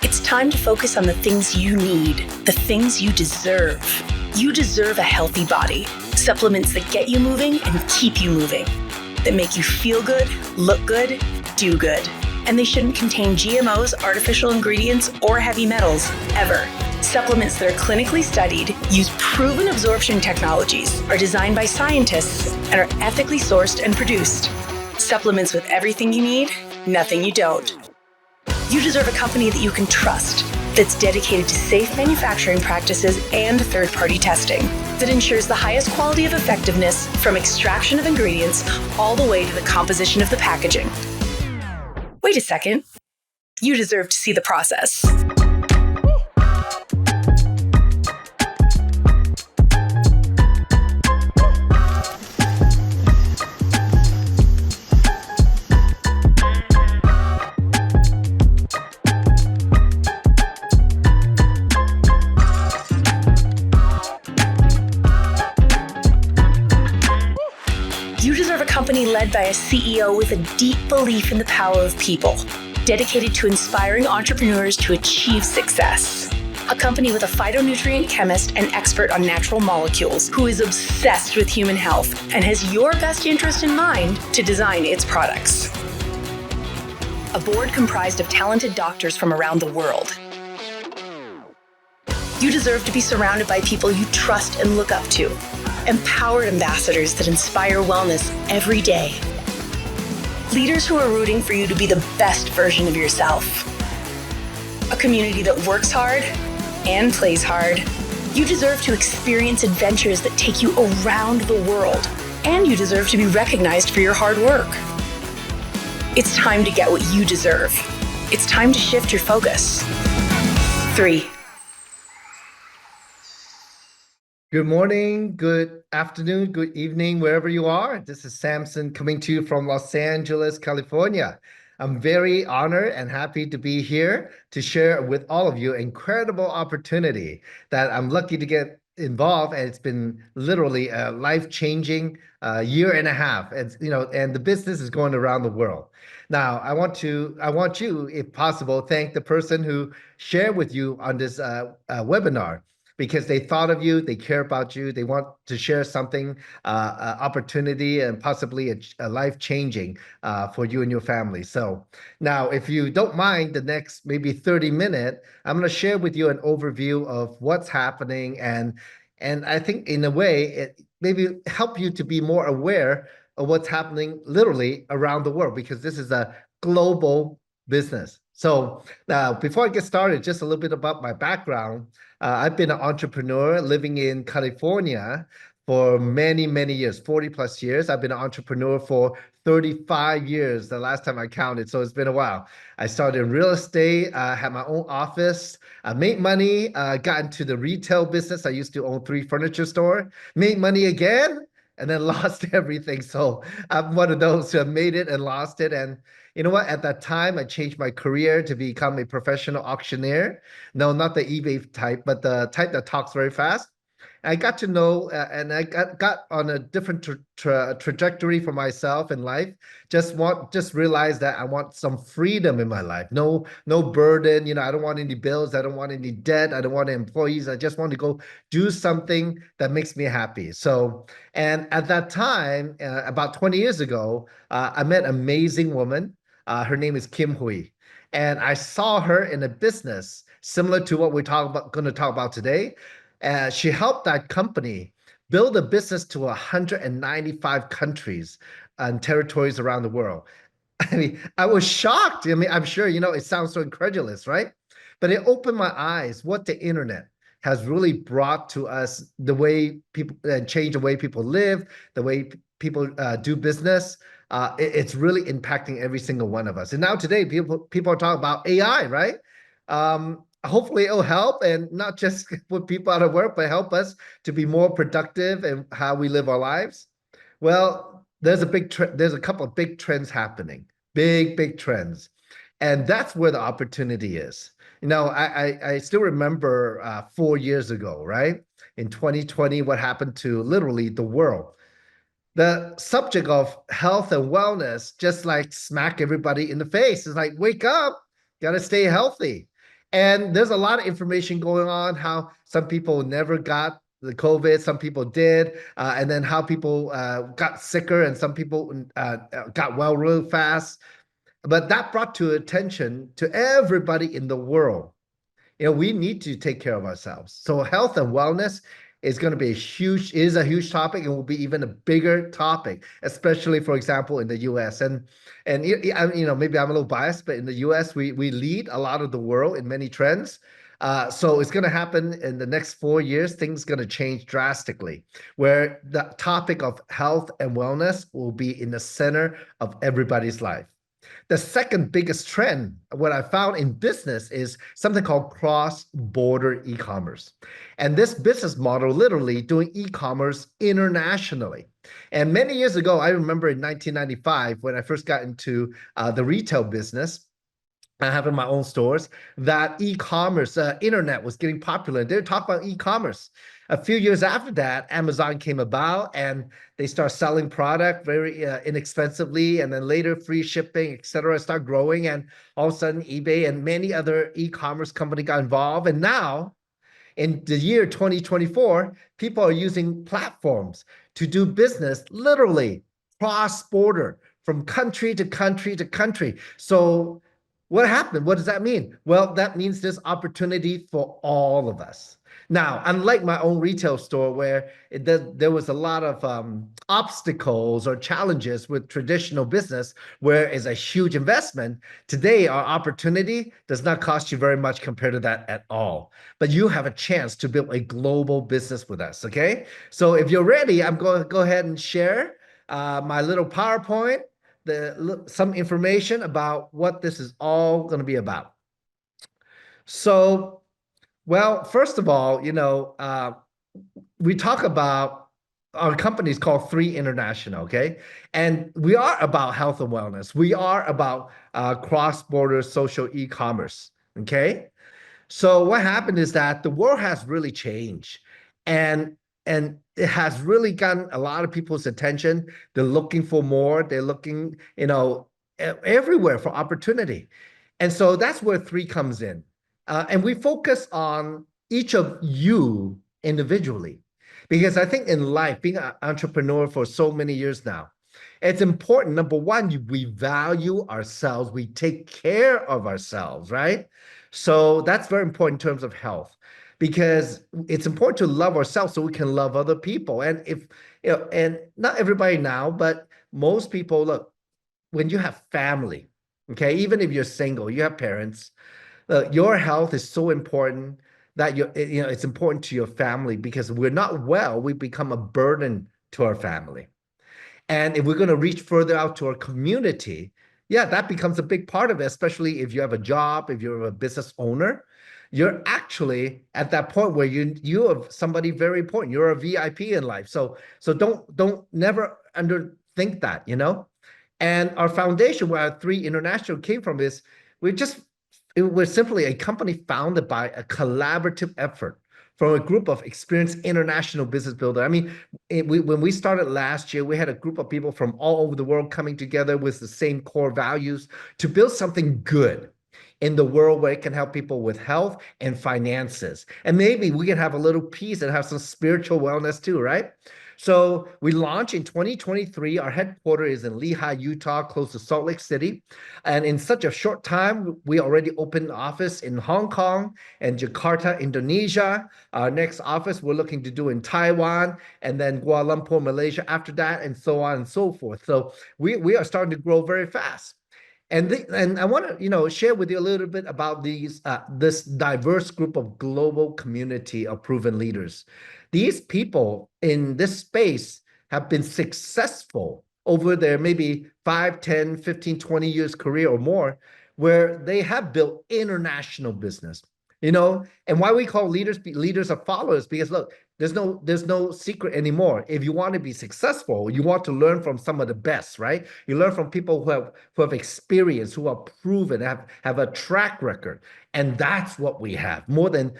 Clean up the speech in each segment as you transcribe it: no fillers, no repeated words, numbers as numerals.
It's time to focus on the things you need, the things you deserve. You deserve a healthy body, supplements that get you moving and keep you moving, that make you feel good, look good, do good. And they shouldn't contain GMOs, artificial ingredients, or heavy metals, ever. Supplements that are clinically studied, use proven absorption technologies, are designed by scientists, and are ethically sourced and produced. Supplements with everything you need, nothing you don't. You deserve a company that you can trust, that's dedicated to safe manufacturing practices and third-party testing, that ensures the highest quality of effectiveness from extraction of ingredients all the way to the composition of the packaging. Wait a second. You deserve to see the process. You deserve a company led by a CEO with a deep belief in the power of people, dedicated to inspiring entrepreneurs to achieve success. A company with a phytonutrient chemist and expert on natural molecules who is obsessed with human health and has your best interest in mind to design its products. A board comprised of talented doctors from around the world. You deserve to be surrounded by people you trust and look up to. Empowered ambassadors that inspire wellness every day. Leaders who are rooting for you to be the best version of yourself. A community that works hard and plays hard. You deserve to experience adventures that take you around the world, and you deserve to be recognized for your hard work. It's time to get what you deserve. It's time to shift your focus. 3. Good morning, good afternoon, good evening, wherever you are. This is Samson coming to you from Los Angeles, California. I'm very honored and happy to be here to share with all of you an incredible opportunity that I'm lucky to get involved, and it's been literally a life-changing year and a half. And the business is going around the world. Now, I want you, if possible, thank the person who shared with you on this webinar, because they thought of you, they care about you, they want to share something, opportunity, and possibly a life-changing for you and your family. So now, if you don't mind, the next maybe 30 minutes, I'm going to share with you an overview of what's happening, and I think in a way, it maybe help you to be more aware of what's happening literally around the world, because this is a global business. So now, before I get started, just a little bit about my background. I've been an entrepreneur living in California for many, many years, 40 plus years. I've been an entrepreneur for 35 years, the last time I counted, so it's been a while. I started in real estate, had my own office, made money, got into the retail business. I used to own 3 furniture stores, made money again, and then lost everything. So I'm one of those who have made it and lost it. And you know what? At that time, I changed my career to become a professional auctioneer. No, not the eBay type, but the type that talks very fast. I got to know, and I got on a different trajectory for myself in life. Just realized that I want some freedom in my life. No burden. I don't want any bills. I don't want any debt. I don't want employees. I just want to go do something that makes me happy. So, and at that time, about 20 years ago, I met an amazing woman. Her name is Kim Hui, and I saw her in a business similar to what we're going to talk about today. She helped that company build a business to 195 countries and territories around the world. I mean, I was shocked. I mean, I'm sure, it sounds so incredulous, right? But it opened my eyes what the internet has really brought to us, the way people change the way people live, the way people do business. It's really impacting every single one of us. And now today, people are talking about AI, right? Hopefully it'll help, and not just put people out of work, but help us to be more productive in how we live our lives. Well, there's a couple of big trends happening, big trends. And that's where the opportunity is. I still remember 4 years ago, right? In 2020, what happened to literally the world. The subject of health and wellness just like smack everybody in the face. It's like, wake up, gotta stay healthy. And there's a lot of information going on, how some people never got the COVID, some people did, and then how people got sicker and some people got well real fast. But that brought to attention to everybody in the world. We need to take care of ourselves. So health and wellness is going to be a huge topic, and will be even a bigger topic, especially, for example, in the US. And maybe I'm a little biased, but in the US, we lead a lot of the world in many trends. So it's going to happen in the next 4 years. Things going to change drastically, where the topic of health and wellness will be in the center of everybody's life. The second biggest trend, what I found in business, is something called cross-border e-commerce. And this business model, literally doing e-commerce internationally. And many years ago, I remember in 1995, when I first got into the retail business, I have in my own stores, that e-commerce, internet was getting popular. They were talking about e-commerce. A few years after that, Amazon came about, and they start selling product very inexpensively, and then later free shipping, et cetera, start growing. And all of a sudden, eBay and many other e-commerce companies got involved. And now, in the year 2024, people are using platforms to do business literally cross-border, from country to country to country. So what happened? What does that mean? Well, that means there's opportunity for all of us. Now, unlike my own retail store, where there was a lot of obstacles or challenges with traditional business, where it's a huge investment, today our opportunity does not cost you very much compared to that at all. But you have a chance to build a global business with us, okay? So if you're ready, I'm going to go ahead and share my little PowerPoint, some information about what this is all going to be about. So, well, first of all, we talk about our company is called 3 International, okay? And we are about health and wellness. We are about cross-border social e-commerce, okay? So what happened is that the world has really changed, and it has really gotten a lot of people's attention. They're looking for more. They're looking, everywhere for opportunity. And so that's where 3 comes in. And we focus on each of you individually, because I think in life, being an entrepreneur for so many years now, it's important. Number one, we value ourselves. We take care of ourselves, right? So that's very important in terms of health, because it's important to love ourselves so we can love other people. And and not everybody now, but most people, look, when you have family, okay, even if you're single, you have parents, your health is so important that it's important to your family, because if we're not well, we become a burden to our family. And if we're going to reach further out to our community, yeah, that becomes a big part of it, especially if you have a job, if you're a business owner. You're actually at that point where you are somebody very important. You're a VIP in life. So don't never underthink that, And our foundation, where our 3 International came from, is it was simply a company founded by a collaborative effort from a group of experienced international business builders. I mean, when we started last year, we had a group of people from all over the world coming together with the same core values to build something good in the world, where it can help people with health and finances. And maybe we can have a little piece and have some spiritual wellness too, right? So we launched in 2023. Our headquarters is in Lehi, Utah, close to Salt Lake City. And in such a short time, we already opened an office in Hong Kong and Jakarta, Indonesia. Our next office we're looking to do in Taiwan, and then Kuala Lumpur, Malaysia after that, and so on and so forth. So we are starting to grow very fast. And I want to share with you a little bit about this diverse group of global community of proven leaders. These people in this space have been successful over their maybe 5, 10, 15, 20 years career or more, where they have built international business. And why we call leaders are followers, because look, there's no secret anymore. If you want to be successful, you want to learn from some of the best, right? You learn from people who have experience, who are proven, have a track record. And that's what we have. More than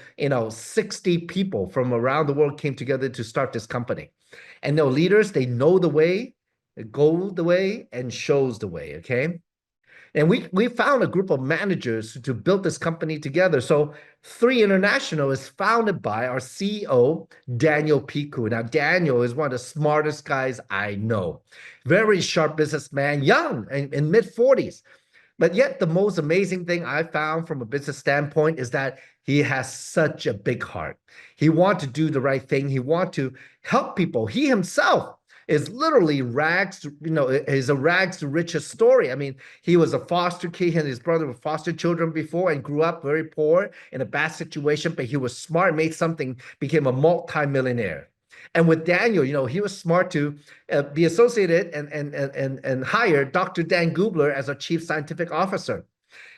60 people from around the world came together to start this company. And leaders, they know the way, go the way, and shows the way, okay? And we found a group of managers to build this company together. So Three International is founded by our CEO, Daniel Piku. Now, Daniel is one of the smartest guys I know. Very sharp businessman, young, in mid 40s. But yet, the most amazing thing I found from a business standpoint is that he has such a big heart. He wants to do the right thing. He wants to help people. He himself is literally rags to, is a rags to riches story. I mean, he was a foster kid. He and his brother were foster children before and grew up very poor in a bad situation, but he was smart, made something, became a multi-millionaire. And with Daniel, he was smart to be associated and hire Dr. Dan Gubler as our chief scientific officer.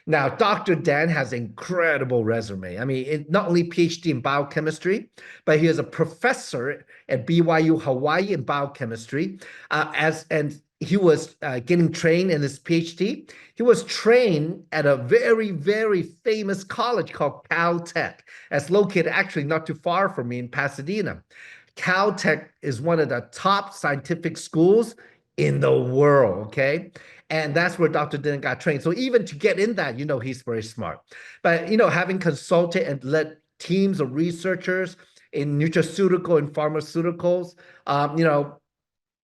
Now, Dr. Dan has an incredible resume. I mean, not only PhD in biochemistry, but he is a professor at BYU Hawaii in biochemistry. And he was getting trained in his PhD. He was trained at a very, very famous college called Caltech. That's located actually not too far from me in Pasadena. Caltech is one of the top scientific schools in the world, okay? And that's where Dr. Dan got trained. So even to get in that, he's very smart. But, having consulted and led teams of researchers in nutraceutical and pharmaceuticals,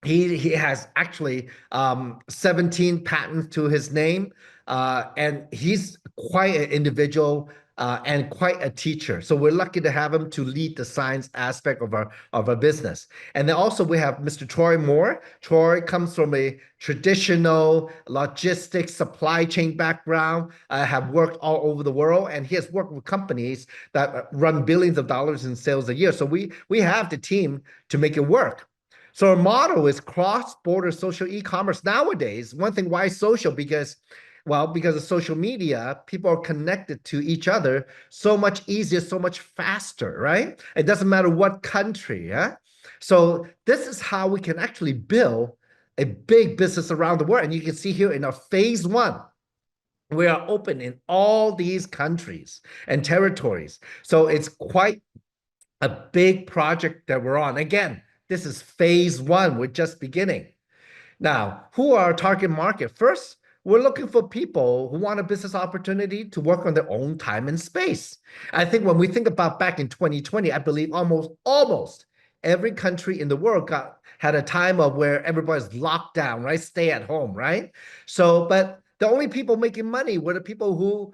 he has actually 17 patents to his name, and he's quite an individual and quite a teacher. So we're lucky to have him to lead the science aspect of our business. And then also we have Mr. Troy Moore. Troy comes from a traditional logistics supply chain background, have worked all over the world, and he has worked with companies that run billions of dollars in sales a year. So we have the team to make it work. So our motto is cross-border social e-commerce. Nowadays, one thing, why social? Because of social media, people are connected to each other so much easier, so much faster, right? It doesn't matter what country, yeah? So this is how we can actually build a big business around the world. And you can see here in our phase one, we are open in all these countries and territories. So it's quite a big project that we're on. Again, this is phase one. We're just beginning. Now, who are our target market? First, we're looking for people who want a business opportunity to work on their own time and space. I think when we think about back in 2020, I believe almost every country in the world had a time of where everybody's locked down, right? Stay at home, right? So, but the only people making money were the people who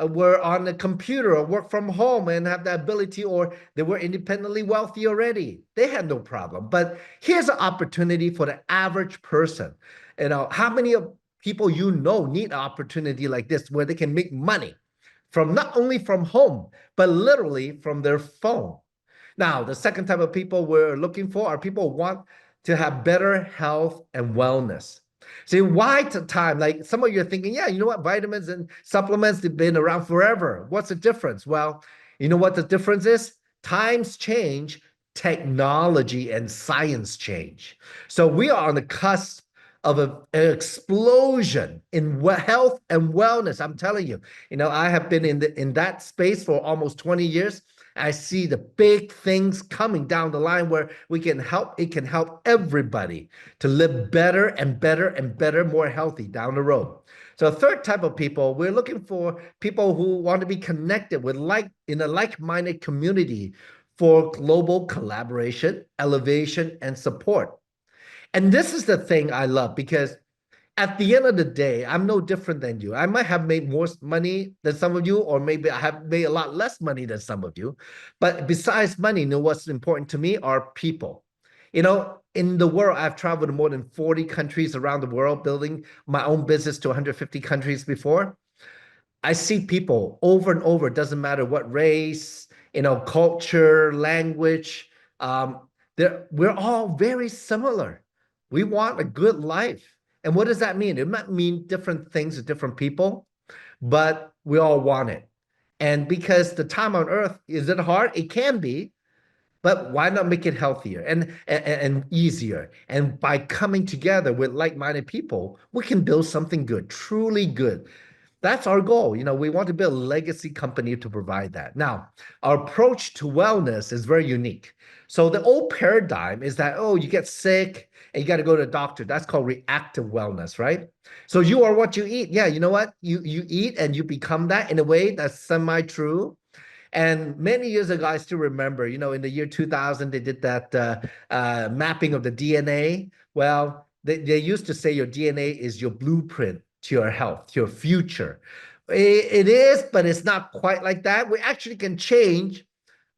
were on the computer or work from home and have the ability, or they were independently wealthy already. They had no problem. But here's an opportunity for the average person. How many people need an opportunity like this where they can make money from not only from home, but literally from their phone? Now, the second type of people we're looking for are people who want to have better health and wellness. See, why to time? Like some of you are thinking, yeah, you know what? Vitamins and supplements, they've been around forever. What's the difference? Well, you know what the difference is? Times change, technology and science change. So we are on the cusp of an explosion in health and wellness. I'm telling you, I have been in that space for almost 20 years. I see the big things coming down the line where it can help everybody to live better and better and better, more healthy down the road. So a third type of people, we're looking for people who want to be connected in a like-minded community for global collaboration, elevation, and support. And this is the thing I love, because at the end of the day, I'm no different than you. I might have made more money than some of you, or maybe I have made a lot less money than some of you. But besides money, what's important to me are people. In the world, I've traveled to more than 40 countries around the world, building my own business to 150 countries before. I see people over and over, doesn't matter what race, culture, language. We're all very similar. We want a good life. And what does that mean? It might mean different things to different people, but we all want it. And because the time on earth, is it hard? It can be, but why not make it healthier and easier? And by coming together with like-minded people, we can build something good, truly good. That's our goal. We want to build a legacy company to provide that. Now, our approach to wellness is very unique. So the old paradigm is that, oh, you get sick and you got to go to a doctor. That's called reactive wellness, right? So you are what you eat. Yeah, you know what? You eat and you become that in a way that's semi-true. And many years ago, I still remember, in the year 2000, they did that mapping of the DNA. Well, they used to say your DNA is your blueprint to your health, to your future. It is, but it's not quite like that. We actually can change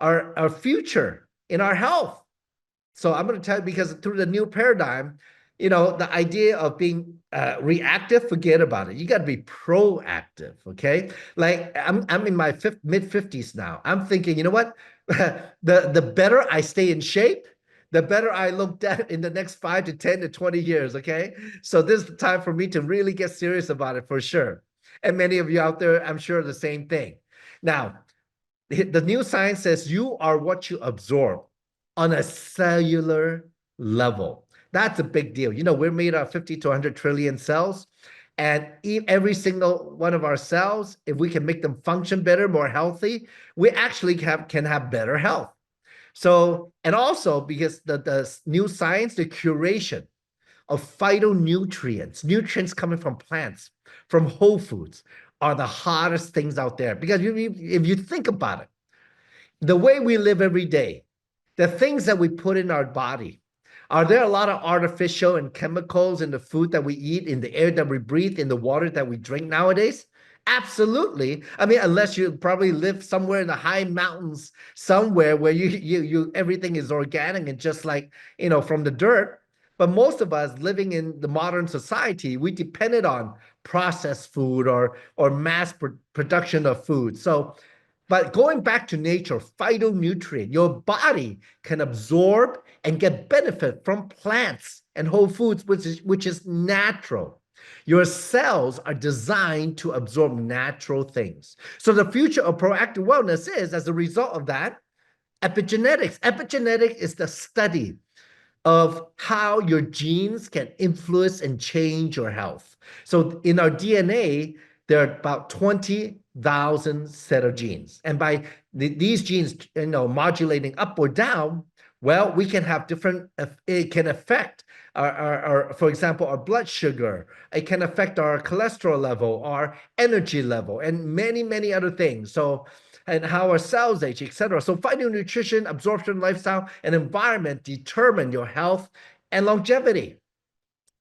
our future in our health. So I'm going to tell you, because through the new paradigm, the idea of being reactive, forget about it. You got to be proactive. Okay. Like I'm in my mid 50s now. I'm thinking, you know what? the better I stay in shape, the better I look at in the next 5 to 10 to 20 years. Okay. So this is the time for me to really get serious about it for sure. And many of you out there, I'm sure the same thing. Now, the new science says you are what you absorb on a cellular level. That's a big deal. We're made of 50 to 100 trillion cells. And every single one of our cells, if we can make them function better, more healthy, we actually can have better health. So, and also because the new science, the curation of phytonutrients, nutrients coming from plants, from whole foods, are the hottest things out there. Because if you think about it, the way we live every day, the things that we put in our body, are there a lot of artificial and chemicals in the food that we eat, in the air that we breathe, in the water that we drink nowadays? Absolutely. I mean, unless you probably live somewhere in the high mountains, somewhere where you everything is organic and just like, from the dirt. But most of us living in the modern society, we depended on processed food or mass production of food. So but going back to nature, phytonutrient, your body can absorb and get benefit from plants and whole foods, which is natural. Your cells are designed to absorb natural things. So the future of proactive wellness is, as a result of that, epigenetics. Epigenetic is the study of how your genes can influence and change your health. So in our DNA, there are about 20,000 set of genes. And by these genes, modulating up or down, well, we can have different, it can affect for example, our blood sugar. It can affect our cholesterol level, our energy level, and many, many other things. So, and how our cells age, etc. So nutrition, absorption, lifestyle, and environment determine your health and longevity.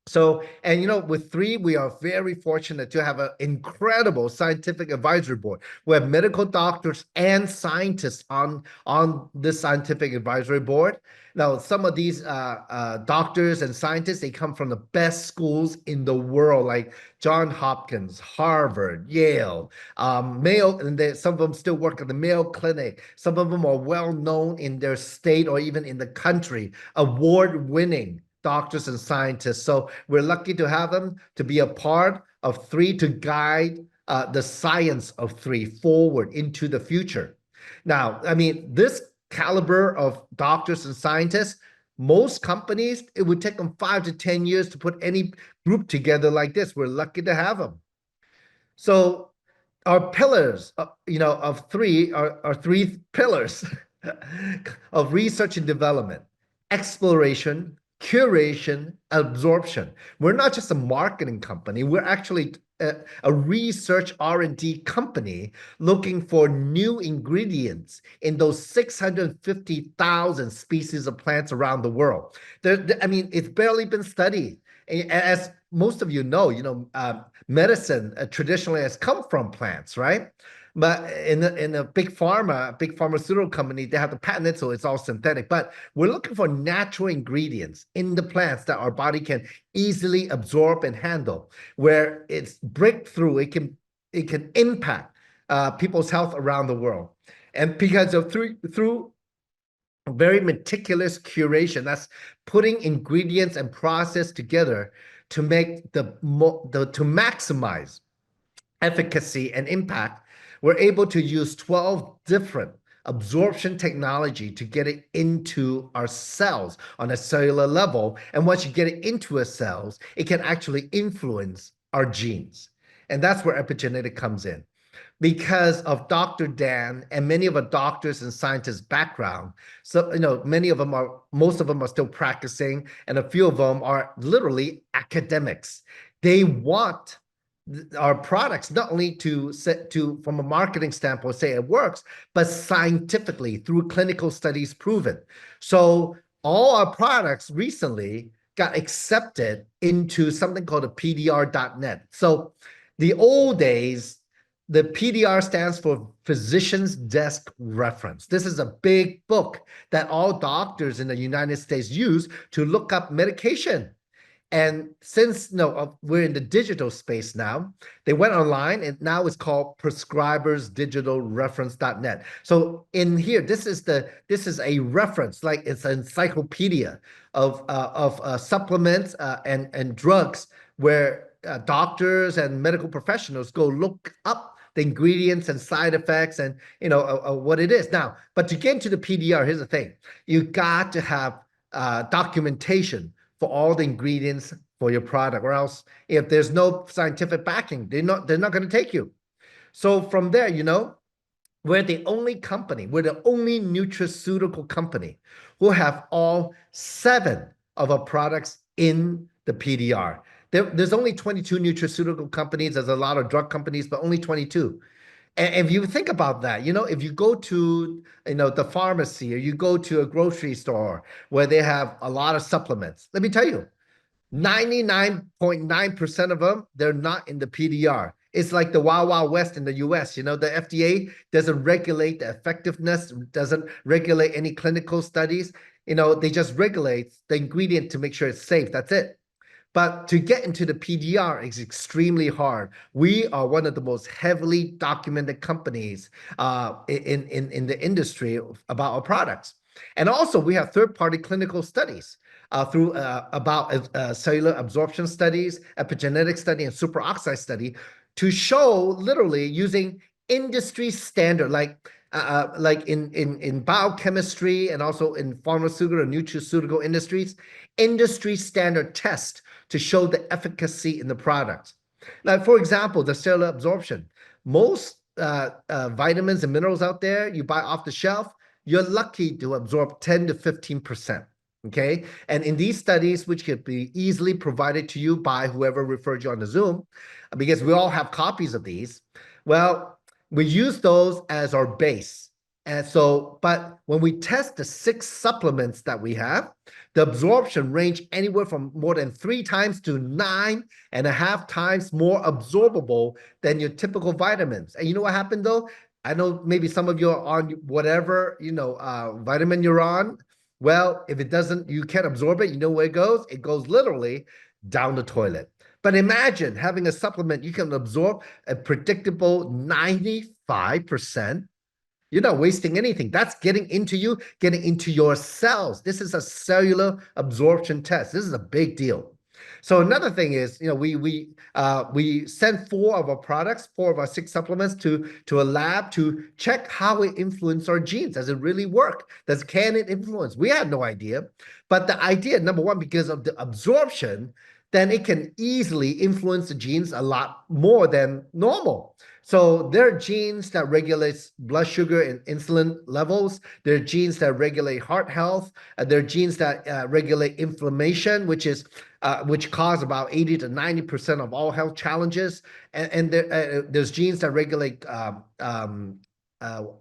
So, and with three, we are very fortunate to have an incredible scientific advisory board. We have medical doctors and scientists on this scientific advisory board. Now, some of these doctors and scientists, they come from the best schools in the world, like John Hopkins, Harvard, Yale, Mayo, and some of them still work at the Mayo Clinic. Some of them are well known in their state or even in the country, award-winning doctors and scientists. So we're lucky to have them to be a part of three, to guide the science of three forward into the future. Now, I mean, this caliber of doctors and scientists, most companies, it would take them 5 to 10 years to put any group together like this. We're lucky to have them. So our pillars, of three are three pillars of research and development: exploration, curation, absorption. We're not just a marketing company. We're actually a research R&D company looking for new ingredients in those 650,000 species of plants around the world. I mean, it's barely been studied. As most of you know, medicine traditionally has come from plants, right? But in a big pharmaceutical company, they have to patent it, so it's all synthetic. But we're looking for natural ingredients in the plants that our body can easily absorb and handle, where it's breakthrough, it can impact people's health around the world. And because of through very meticulous curation, that's putting ingredients and process together to make to maximize efficacy and impact, we're able to use 12 different absorption technology to get it into our cells on a cellular level. And once you get it into our cells, it can actually influence our genes. And that's where epigenetic comes in. Because of Dr. Dan and many of the doctors and scientists' background. So, most of them are still practicing, and a few of them are literally academics. They want our products not only to set to from a marketing standpoint say it works, but scientifically through clinical studies proven. So all our products recently got accepted into something called a PDR.net. So the old days, the PDR stands for Physician's Desk Reference. This is a big book that all doctors in the United States use to look up medication. And since we're in the digital space now, they went online and now it's called prescribersdigitalreference.net. So in here, this is a reference, like it's an encyclopedia of supplements and drugs where doctors and medical professionals go look up the ingredients and side effects and what it is. Now, but to get into the PDR, here's the thing: you got to have documentation for all the ingredients for your product, or else if there's no scientific backing, they're not going to take you. So from there, we're the only nutraceutical company who have all 7 of our products in the PDR. There's only 22 nutraceutical companies. There's a lot of drug companies, but only 22. And if you think about that, if you go to the pharmacy or you go to a grocery store where they have a lot of supplements, let me tell you, 99.9% of them, they're not in the PDR. It's like the Wild Wild West in the US. The FDA doesn't regulate the effectiveness, doesn't regulate any clinical studies. They just regulate the ingredient to make sure it's safe. That's it. But to get into the PDR is extremely hard. We are one of the most heavily documented companies in the industry about our products. And also, we have third-party clinical studies through about cellular absorption studies, epigenetic study, and superoxide study to show literally using industry standard, like in biochemistry and also in pharmaceutical and nutraceutical industries, industry standard test to show the efficacy in the product. Like, for example, the cellular absorption. Most vitamins and minerals out there you buy off the shelf, you're lucky to absorb 10 to 15%. Okay. And in these studies, which could be easily provided to you by whoever referred you on the Zoom, because we all have copies of these, well, we use those as our base. And so, but when we test the 6 supplements that we have, the absorption range anywhere from more than 3 times to 9.5 times more absorbable than your typical vitamins. And you know what happened though? I know maybe some of you are on whatever, vitamin you're on. Well, if it doesn't, you can't absorb it. You know where it goes? It goes literally down the toilet. But imagine having a supplement you can absorb a predictable 95%. You're not wasting anything. That's getting into you, getting into your cells. This is a cellular absorption test. This is a big deal. So another thing is, we send 4 of our products, 4 of our 6 supplements to a lab to check how it influences our genes. Does it really work? Can it influence? We had no idea. But the idea, number one, because of the absorption, then it can easily influence the genes a lot more than normal. So there are genes that regulate blood sugar and insulin levels. There are genes that regulate heart health. There are genes that regulate inflammation, which cause about 80 to 90% of all health challenges. And there's genes that regulate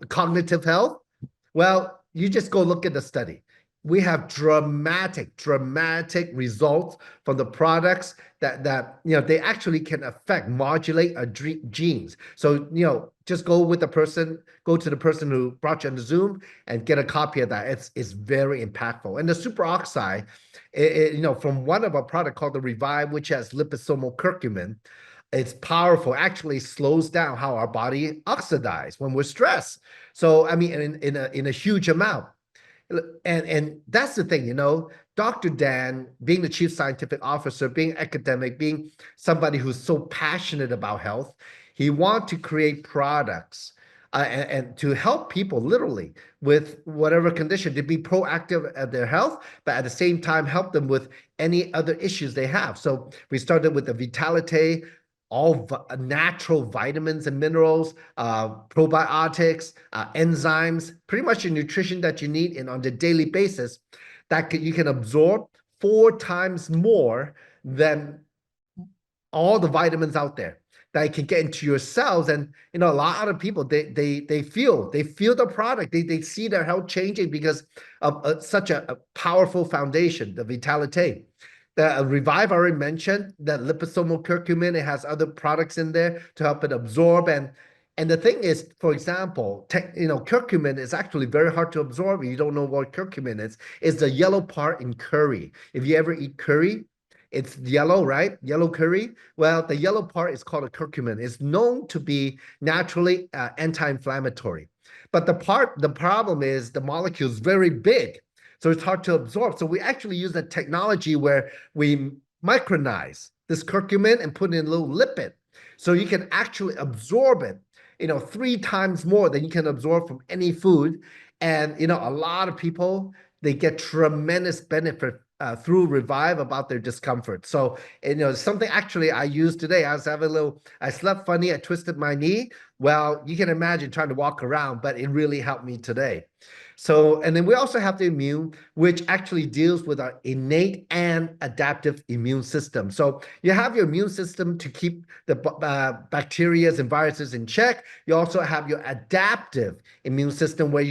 cognitive health. Well, you just go look at the study. We have dramatic results from the products that they actually can modulate our genes. So just go to the person who brought you on the Zoom and get a copy of that. It's very impactful. And the superoxide, from one of our products called the Revive, which has liposomal curcumin, it's powerful. Actually slows down how our body oxidizes when we're stressed. So I mean, in a huge amount. And that's the thing, Dr. Dan, being the chief scientific officer, being academic, being somebody who's so passionate about health, he wants to create products and to help people literally with whatever condition, to be proactive at their health, but at the same time help them with any other issues they have. So we started with the Vitalite all natural vitamins and minerals, probiotics, enzymes, pretty much the nutrition that you need on a daily basis that you can absorb 4 times more than all the vitamins out there that can get into your cells. And a lot of people they feel the product, they see their health changing because of such a powerful foundation, the vitality. The Revive, I already mentioned that liposomal curcumin. It has other products in there to help it absorb. And the thing is, for example, curcumin is actually very hard to absorb. If you don't know what curcumin is, it's the yellow part in curry. If you ever eat curry, it's yellow, right? Yellow curry. Well, the yellow part is called a curcumin. It's known to be naturally anti-inflammatory. But the problem is the molecule is very big. So it's hard to absorb. So we actually use a technology where we micronize this curcumin and put in a little lipid. So you can actually absorb it, 3 times more than you can absorb from any food. And, a lot of people, they get tremendous benefit through Revive about their discomfort. So, something actually I used today. I slept funny. I twisted my knee. Well, you can imagine trying to walk around, but it really helped me today. So, and then we also have the immune, which actually deals with our innate and adaptive immune system. So you have your immune system to keep the bacteria and viruses in check. You also have your adaptive immune system where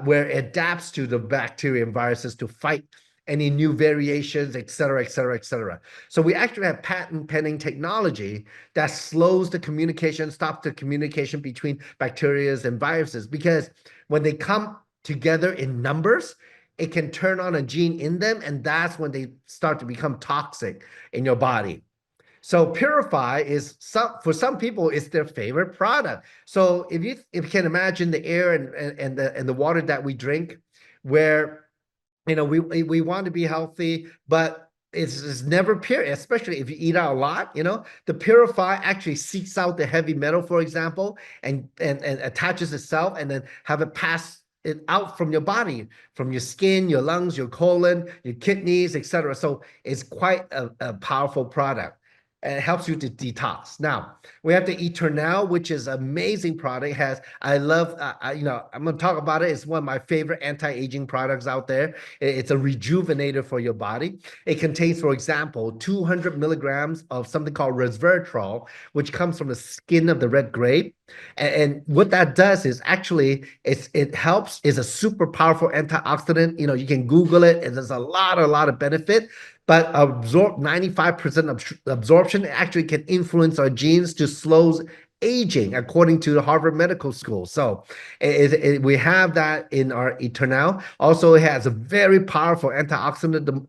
where it adapts to the bacteria and viruses to fight any new variations, et cetera, et cetera, et cetera. So we actually have patent pending technology that slows the communication, stops the communication between bacteria and viruses, because when they come together in numbers, it can turn on a gene in them, and that's when they start to become toxic in your body. So Purify for some people, it's their favorite product. So if you can imagine the air and the water that we drink, where we want to be healthy, but it's never pure, especially if you eat out a lot. The Purify actually seeks out the heavy metal, for example, and attaches itself, and then have it pass it out from your body, from your skin, your lungs, your colon, your kidneys, etc. So it's quite a powerful product. And it helps you to detox. Now we have the Eternal, which is an amazing product. I'm going to talk about it. It's one of my favorite anti-aging products out there. It's a rejuvenator for your body. It contains, for example, 200 milligrams of something called resveratrol, which comes from the skin of the red grape. And what that does is actually it helps. Is a super powerful antioxidant. You can Google it, and there's a lot of benefit. But 95% absorption actually can influence our genes to slow aging, according to the Harvard Medical School. So we have that in our Eternal. Also, it has a very powerful antioxidant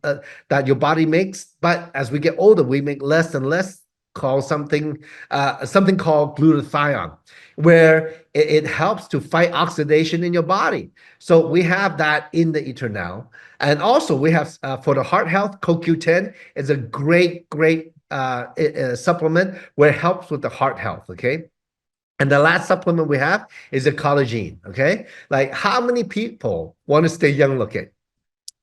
that your body makes. But as we get older, we make less and less, called something called glutathione, where it helps to fight oxidation in your body. So we have that in the Eternal. And also we have for the heart health, CoQ10 is a great supplement where it helps with the heart health. Okay. And the last supplement we have is the collagen. Okay. Like, how many people want to stay young looking?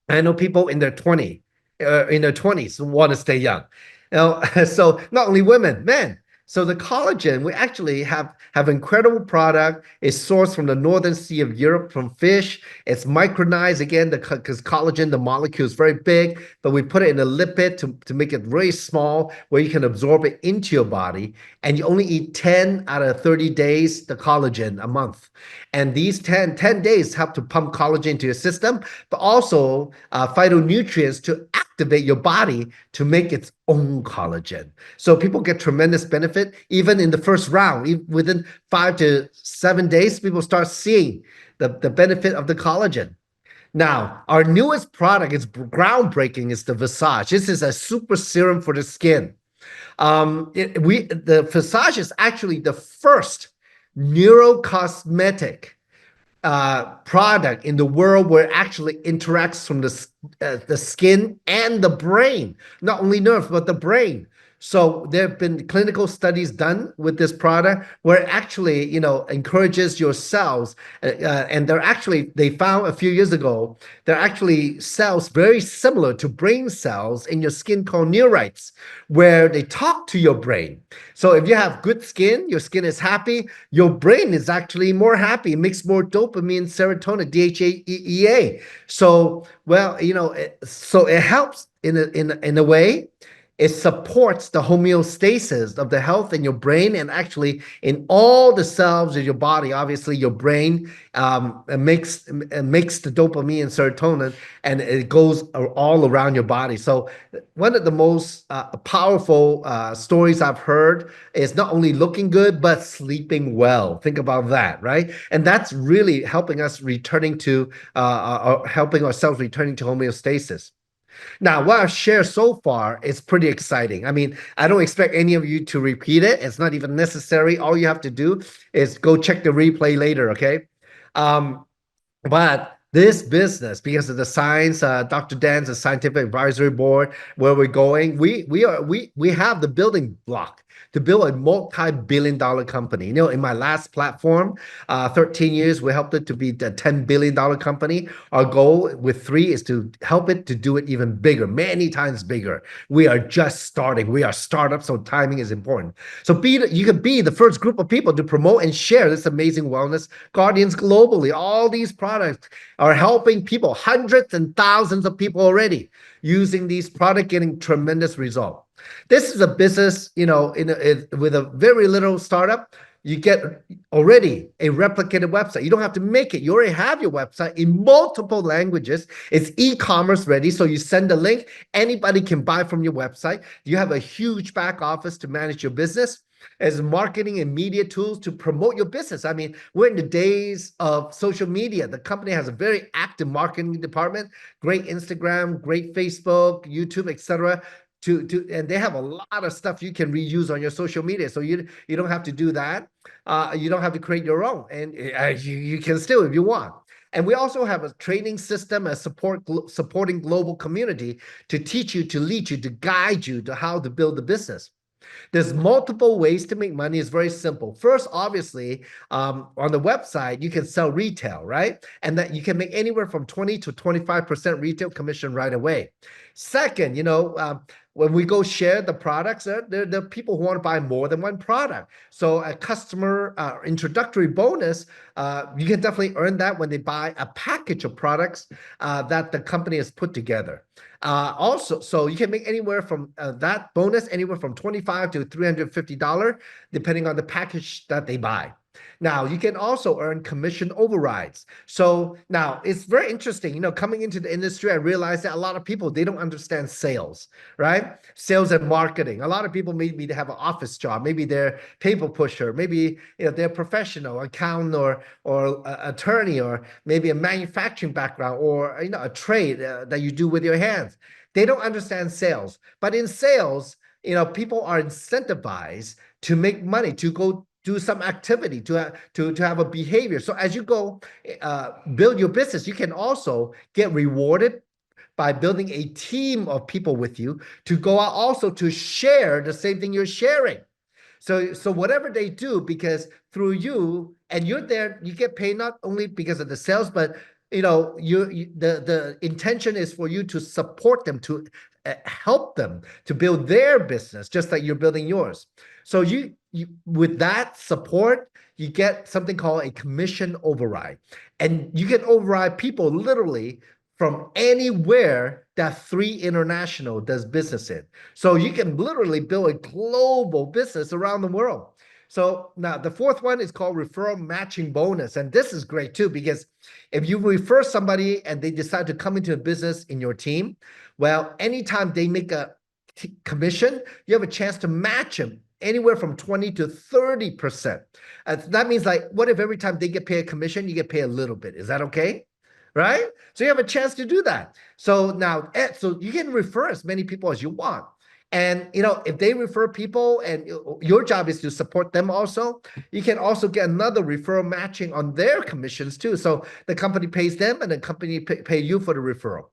I know people in their 20s want to stay young. So not only women, men. So the collagen, we actually have incredible product. It's sourced from the Northern Sea of Europe, from fish. It's micronized, again, because collagen, the molecule is very big, but we put it in a lipid to make it very small, where you can absorb it into your body. And you only eat 10 out of 30 days, the collagen a month. And these 10 days help to pump collagen into your system, but also phytonutrients to activate your body to make its own collagen. So people get tremendous benefit even in the first round. Within 5 to 7 days, people start seeing the benefit of the collagen. Now, our newest product is groundbreaking, is the Visage. This is a super serum for the skin. The Visage is actually the first neurocosmetic product in the world where it actually interacts from the skin and the brain, not only nerves, but the brain. So there have been clinical studies done with this product where it actually, encourages your cells. And they found a few years ago, there are actually cells very similar to brain cells in your skin called neurites, where they talk to your brain. So if you have good skin, your skin is happy, your brain is actually more happy, it makes more dopamine, serotonin, DHEA. So, well, so it helps in a way. It supports the homeostasis of the health in your brain and actually in all the cells of your body. Obviously, your brain makes the dopamine and serotonin, and it goes all around your body. So one of the most powerful stories I've heard is not only looking good, but sleeping well. Think about that, right? And that's really helping us helping ourselves returning to homeostasis. Now, what I've shared so far is pretty exciting. I mean, I don't expect any of you to repeat it. It's not even necessary. All you have to do is go check the replay later, okay? Um, but this business, because of the science, Dr. Dan's the scientific advisory board, where we're going, we have the building block to build a multi-billion-dollar company. In my last platform, 13 years, we helped it to be a $10 billion company. Our goal with 3 is to help it to do it even bigger, many times bigger. We are just starting. We are startups, so timing is important. So you can be the first group of people to promote and share this amazing wellness guardians globally. All these products are helping people, hundreds and thousands of people already using these products, getting tremendous result. This is a business, with a very little startup, you get already a replicated website. You don't have to make it. You already have your website in multiple languages. It's e-commerce ready. So you send a link, anybody can buy from your website. You have a huge back office to manage your business, as marketing and media tools to promote your business. I mean, we're in the days of social media. The company has a very active marketing department, great Instagram, great Facebook, YouTube, etc. And they have a lot of stuff you can reuse on your social media. So you don't have to do that. You don't have to create your own, and you can still if you want. And we also have a training system, a supporting global community to teach you, to lead you, to guide you to how to build the business. There's multiple ways to make money. It's very simple. First, obviously, on the website, you can sell retail, right? And that you can make anywhere from 20 to 25% retail commission right away. Second, when we go share the products, there are people who want to buy more than one product. So a customer introductory bonus, you can definitely earn that when they buy a package of products that the company has put together. Also, so you can make anywhere from that bonus, anywhere from $25 to $350, depending on the package that they buy. Now, you can also earn commission overrides. So now it's very interesting, coming into the industry, I realized that a lot of people, they don't understand sales, right? Sales and marketing. A lot of people maybe they have an office job, maybe they're paper pusher, maybe they're professional, accountant or attorney, or maybe a manufacturing background, or a trade that you do with your hands. They don't understand sales. But in sales, people are incentivized to make money, to go do some activity, to have a behavior. So as you go build your business, you can also get rewarded by building a team of people with you to go out also to share the same thing you're sharing. So whatever they do, because through you, and you're there, you get paid not only because of the sales, but the intention is for you to support them, to help them to build their business, just like you're building yours. So you with that support, you get something called a commission override, and you can override people literally from anywhere that 3 International does business in. So you can literally build a global business around the world. So now the fourth one is called referral matching bonus. And this is great too, because if you refer somebody and they decide to come into a business in your team, well, anytime they make a commission, you have a chance to match them anywhere from 20 to 30%. That means, like, what if every time they get paid a commission, you get paid a little bit? Is that okay? Right? So you have a chance to do that. So now, so you can refer as many people as you want. And, if they refer people and your job is to support them also, you can also get another referral matching on their commissions too. So the company pays them and the company pay you for the referral.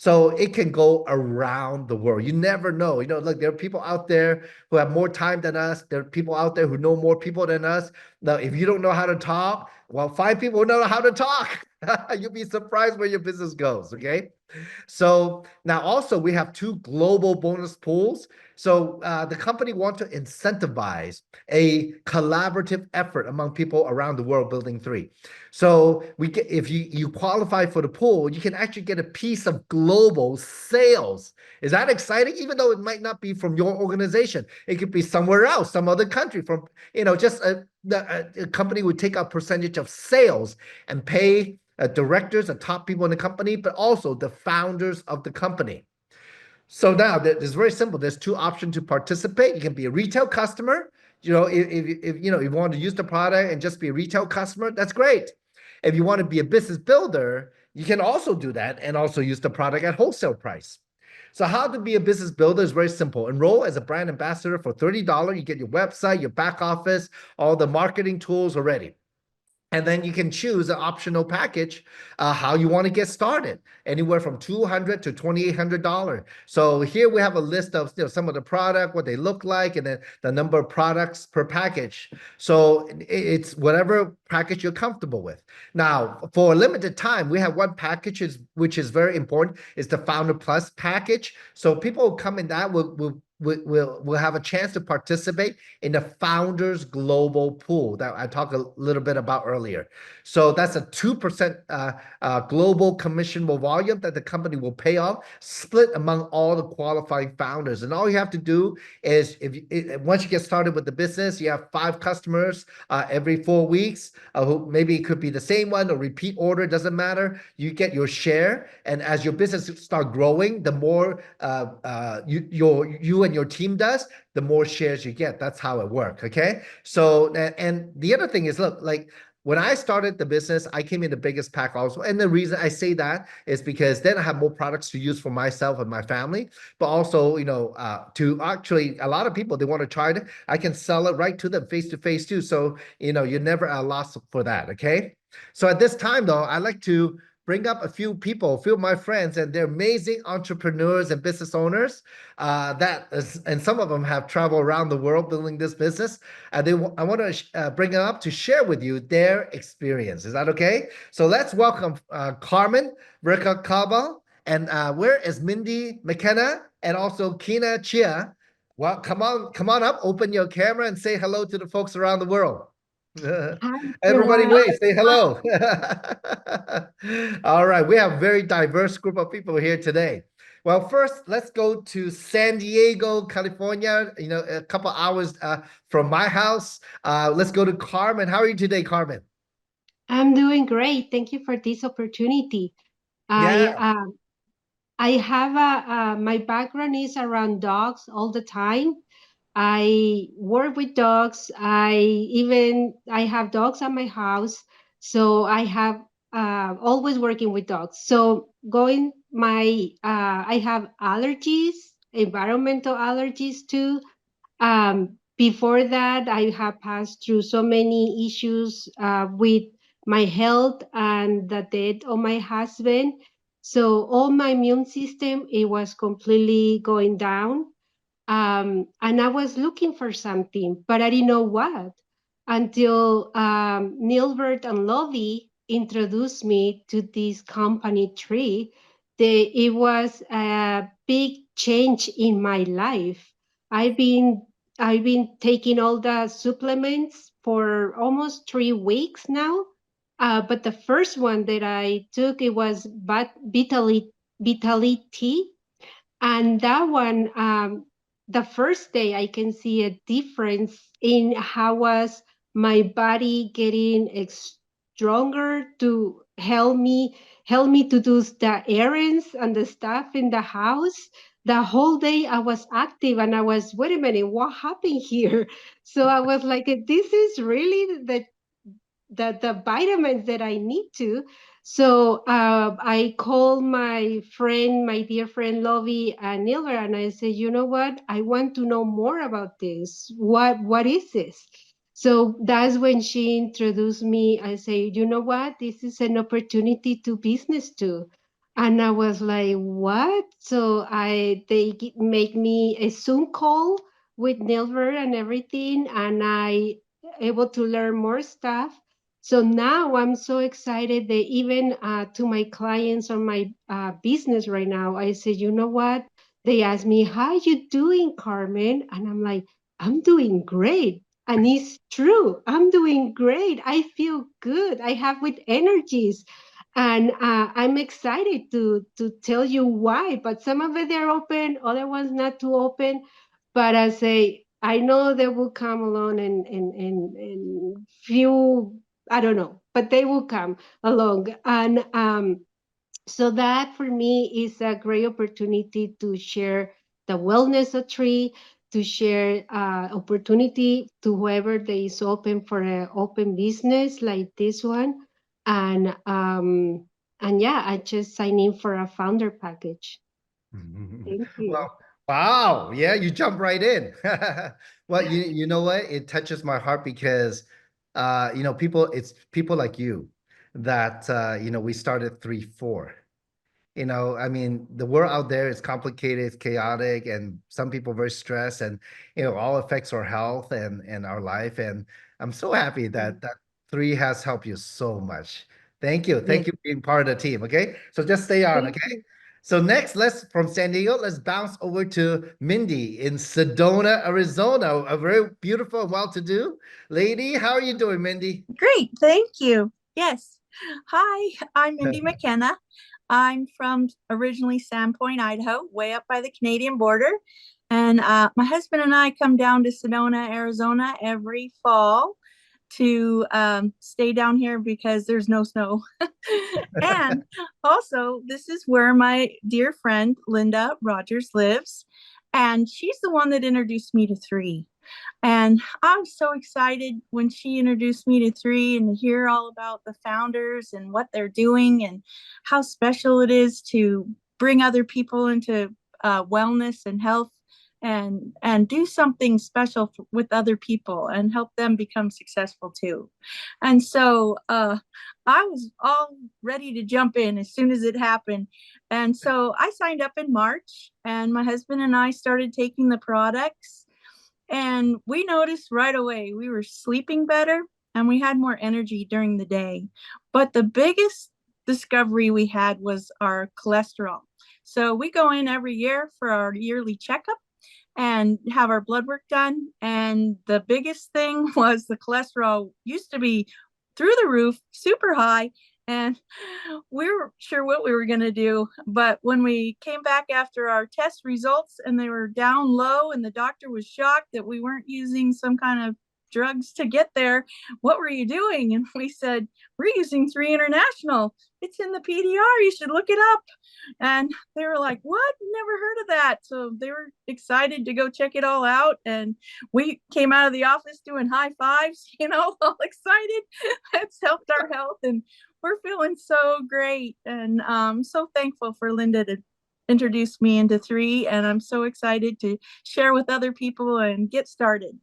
So it can go around the world. You never know. Look, there are people out there who have more time than us. There are people out there who know more people than us. Now, if you don't know how to talk, well, find people who know how to talk. You'll be surprised where your business goes. Okay. So now also we have two global bonus pools. So the company want to incentivize a collaborative effort among people around the world building three. So if you qualify for the pool, you can actually get a piece of global sales. Is that exciting? Even though it might not be from your organization, it could be somewhere else, some other country. From just a company would take a percentage of sales and pay directors and top people in the company, but also the founders of the company. So now it's very simple. There's two options to participate. You can be a retail customer. If you want to use the product and just be a retail customer, that's great. If you want to be a business builder, you can also do that and also use the product at wholesale price. So how to be a business builder is very simple. Enroll as a brand ambassador for $30. You get your website, your back office, all the marketing tools already. And then you can choose an optional package, how you want to get started, anywhere from $200 to $2,800. So here we have a list of some of the product, what they look like, and then the number of products per package. So it's whatever package you're comfortable with. Now, for a limited time, we have one package which is very important. It's the Founder Plus package. So people who come in that will have a chance to participate in the Founders Global Pool that I talked a little bit about earlier. So that's a 2% global commissionable volume that the company will pay off, split among all the qualifying founders. And all you have to do is, once you get started with the business, you have 5 customers every 4 weeks. Who maybe it could be the same one or repeat order, doesn't matter. You get your share, and as your business start growing, the more you and your team does, the more shares you get. That's how it works. Okay. So, and the other thing is, look, like when I started the business, I came in the biggest pack also. And the reason I say that is because then I have more products to use for myself and my family, but also, to actually, a lot of people, they want to try it. I can sell it right to them face to face too. So, you're never at a loss for that. Okay. So at this time though, I like to bring up a few people, a few of my friends, and they're amazing entrepreneurs and business owners. And some of them have traveled around the world building this business. I want to bring them up to share with you their experience. Is that okay? So let's welcome Carmen Ruvalcaba, and where is Mindy McKenna and also Keyna Cheah. Well, come on up, open your camera, and say hello to the folks around the world. Hi, Everybody everyone. wave, say hello. All right, we have a very diverse group of people here today. Well, first, let's go to San Diego, California, a couple hours from my house. Let's go to Carmen. How are you today, Carmen? I'm doing great. Thank you for this opportunity. I Yeah. I have my background is around dogs all the time. I work with dogs. I have dogs at my house, so I have always working with dogs. So going my I have allergies, environmental allergies too. Before that, I have passed through so many issues with my health and the death of my husband. So all my immune system, it was completely going down. And I was looking for something, but I didn't know what until Nilbert and Lovey introduced me to this company Tree. It was a big change in my life. I've been I've been taking all the supplements for almost 3 weeks now. But the first one that I took, it was Vitality, and that one, the first day I can see a difference in how was my body getting stronger to help me to do the errands and the stuff in the house. The whole day I was active and I was, wait a minute, what happened here? So I was like, this is really the vitamins that I need to. So I called my friend, my dear friend Lovey and Nilver, and I said, you know what? I want to know more about this. What is this? So that's when she introduced me. I say, you know what? This is an opportunity to business too. And I was like, what? So make me a Zoom call with Nilbert and everything, and I able to learn more stuff. So now I'm so excited that even to my clients on my business right now, I say, you know what? They ask me, how you doing, Carmen? And I'm like, I'm doing great. And it's true. I'm doing great. I feel good. I have with energies, and I'm excited to tell you why. But some of it they're open, other ones not too open. But I say I know they will come along in few, I don't know, but they will come along. And so that for me is a great opportunity to share the wellness of tree, to share opportunity to whoever that is open for an open business like this one. And yeah, I just signed in for a founder package. Thank you. Well, wow. Yeah, you jump right in. Well, you know what? It touches my heart because it's people like you that we started 3-4. I mean, the world out there is complicated, it's chaotic, and some people very stressed, and all affects our health and our life. And I'm so happy that three has helped you so much. Thank you. Yes. Thank you for being part of the team. Okay. So just stay on, Thank okay? you. So next, let's from San Diego, let's bounce over to Mindy in Sedona, Arizona. A very beautiful and well-to-do lady. How are you doing, Mindy? Great, thank you. Yes. Hi, I'm Mindy McKenna. I'm from originally Sandpoint, Idaho, way up by the Canadian border. And my husband and I come down to Sedona, Arizona every fall to stay down here because there's no snow. And also, this is where my dear friend Linda Rogers lives. And she's the one that introduced me to Three. And I was so excited when she introduced me to Three and to hear all about the founders and what they're doing and how special it is to bring other people into wellness and health and do something special with other people and help them become successful too. And so I was all ready to jump in as soon as it happened. And so I signed up in March, and my husband and I started taking the products. And we noticed right away we were sleeping better and we had more energy during the day. But the biggest discovery we had was our cholesterol. So we go in every year for our yearly checkup and have our blood work done. And the biggest thing was the cholesterol used to be through the roof, super high. And we weren't sure what we were going to do. But when we came back after our test results and they were down low, and the doctor was shocked that we weren't using some kind of drugs to get there, what were you doing? And we said, we're using Three International. It's in the PDR. You should look it up. And they were like, what? Never heard of that. So they were excited to go check it all out. And we came out of the office doing high fives, all excited. It's helped our health, and we're feeling so great. And I'm so thankful for Linda to introduce me into Three. And I'm so excited to share with other people and get started.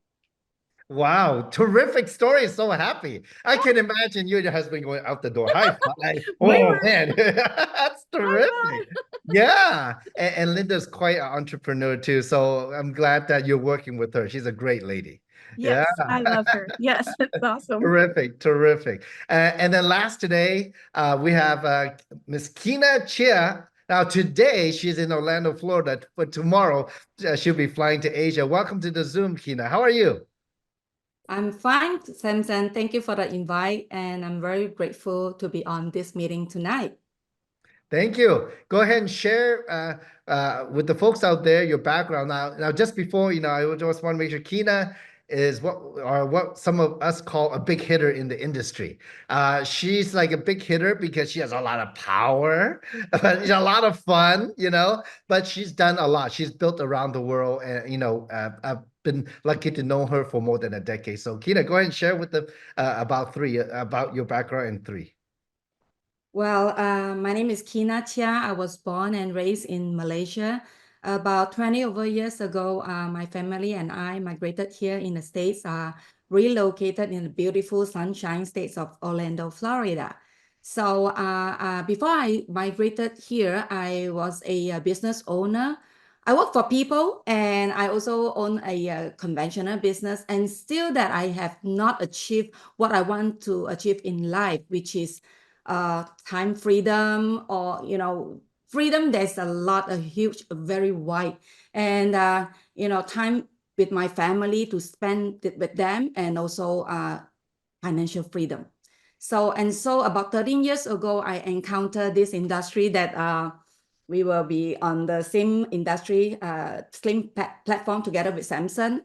Wow, terrific story. So happy. I can imagine you and your husband going out the door. High five. Oh, man. That's terrific. Yeah. And Linda's quite an entrepreneur too. So I'm glad that you're working with her. She's a great lady. Yes, Yeah. I love her. Yes, it's awesome. Terrific, terrific. And then last today, we have Miss Keyna Cheah. Now, today she's in Orlando, Florida, but tomorrow she'll be flying to Asia. Welcome to the Zoom, Keyna. How are you? I'm fine, Samson. Thank you for the invite, and I'm very grateful to be on this meeting tonight. Thank you. Go ahead and share with the folks out there your background. Now, just before, I just want to make sure Keyna is what some of us call a big hitter in the industry. She's like a big hitter because she has a lot of power, she's a lot of fun, but she's done a lot. She's built around the world, and I've been lucky to know her for more than a decade. So, Keyna, go ahead and share with them about your background in Three. Well, my name is Keyna Cheah. I was born and raised in Malaysia. About 20 over years ago, my family and I migrated here in the States, relocated in the beautiful sunshine states of Orlando, Florida. So before I migrated here, I was a business owner. I work for people, and I also own a conventional business, and still that I have not achieved what I want to achieve in life, which is time freedom, or freedom. There's a lot, a huge, very wide, and time with my family to spend it with them, and also financial freedom. So about 13 years ago, I encountered this industry that we will be on the same industry, same platform together with Samson.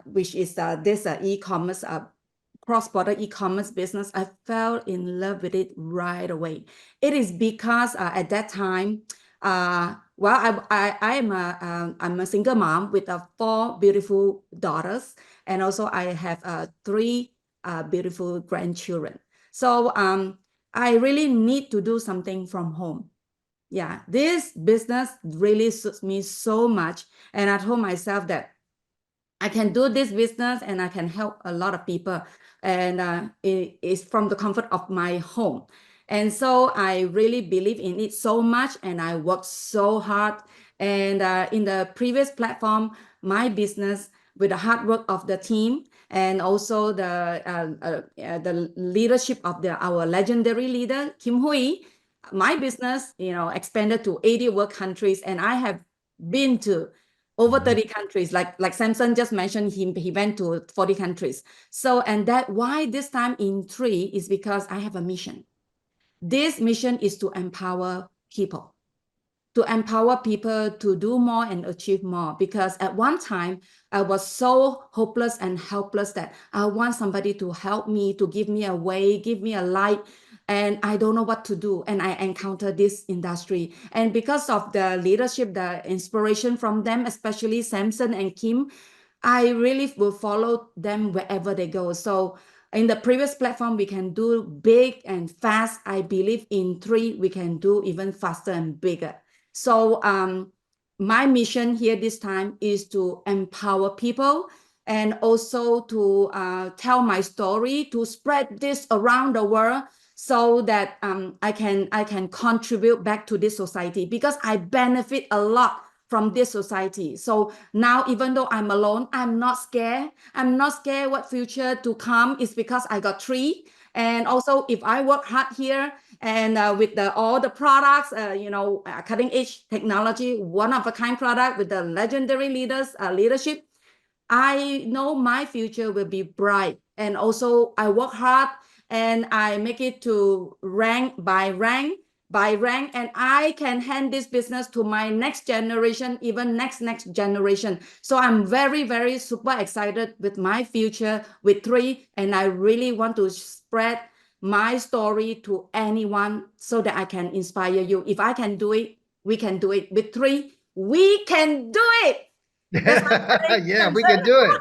Which is this e-commerce, cross-border e-commerce business. I fell in love with it right away. It is because at that time, I'm a single mom with 4 beautiful daughters, and also I have 3 beautiful grandchildren. So I really need to do something from home. Yeah, this business really suits me so much, and I told myself that I can do this business and I can help a lot of people, and it is from the comfort of my home. And so I really believe in it so much, and I worked so hard. And in the previous platform, my business, with the hard work of the team, and also the leadership of our legendary leader Kim Hui, my business expanded to 80 world countries, and I have been to over 30 countries. Like Samson just mentioned, he went to 40 countries. So, and that why this time in 3 is because I have a mission. This mission is to empower people, to do more and achieve more. Because at one time, I was so hopeless and helpless that I want somebody to help me, to give me a way, give me a light, and I don't know what to do. And I encountered this industry. And because of the leadership, the inspiration from them, especially Samson and Kim, I really will follow them wherever they go. So in the previous platform, we can do big and fast. I believe in 3, we can do even faster and bigger. So my mission here this time is to empower people, and also to tell my story, to spread this around the world, so that I can contribute back to this society, because I benefit a lot from this society. So now, even though I'm alone, I'm not scared. I'm not scared what future to come, is because I got 3. And also, if I work hard here, and with all the products, cutting edge technology, one of a kind product with the legendary leadership, I know my future will be bright. And also I work hard, and I make it to rank by rank, and I can hand this business to my next generation, even next generation. So I'm very, very super excited with my future with 3, and I really want to spread my story to anyone, so that I can inspire you. If I can do it, we can do it. With 3, we can do it. Yeah, we can do it.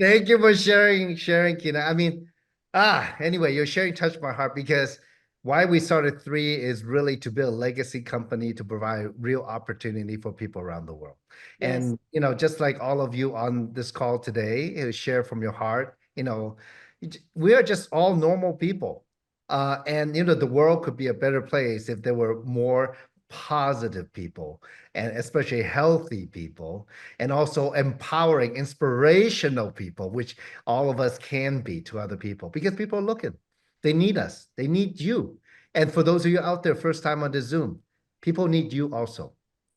Thank you for sharing, Keyna. I mean, anyway, your sharing touched my heart, because why we started 3 is really to build a legacy company to provide real opportunity for people around the world. Yes. And, just like all of you on this call today, share from your heart, we are just all normal people. And, the world could be a better place if there were more positive people, and especially healthy people, and also empowering, inspirational people, which all of us can be to other people, because people are looking. They need us. They need you. And for those of you out there, first time on the Zoom, people need you also,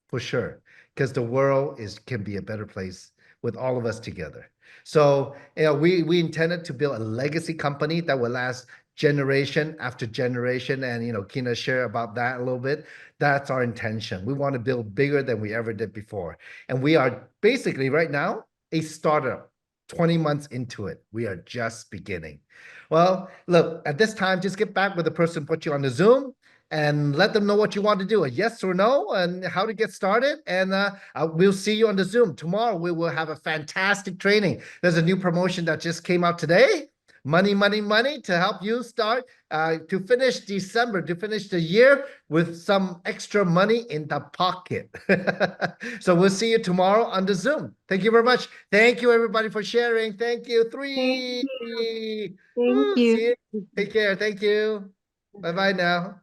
for sure, because the world can be a better place with all of us together. So, we intended to build a legacy company that will last generation after generation, and Keyna share about that a little bit. That's our intention. We want to build bigger than we ever did before, and we are basically right now a startup. 20 months into it, we are just beginning. Well, look, at this time, just get back with the person put you on the Zoom, and let them know what you want to do, a yes or no, and how to get started. And we'll see you on the Zoom tomorrow. We will have a fantastic training. There's a new promotion that just came out today. Money, money, money, to help you start to finish December, to finish the year with some extra money in the pocket. So we'll see you tomorrow on the Zoom. Thank you very much. Thank you, everybody, for sharing. Thank you. 3. Thank See you. you. Take care. Thank you. Bye-bye now.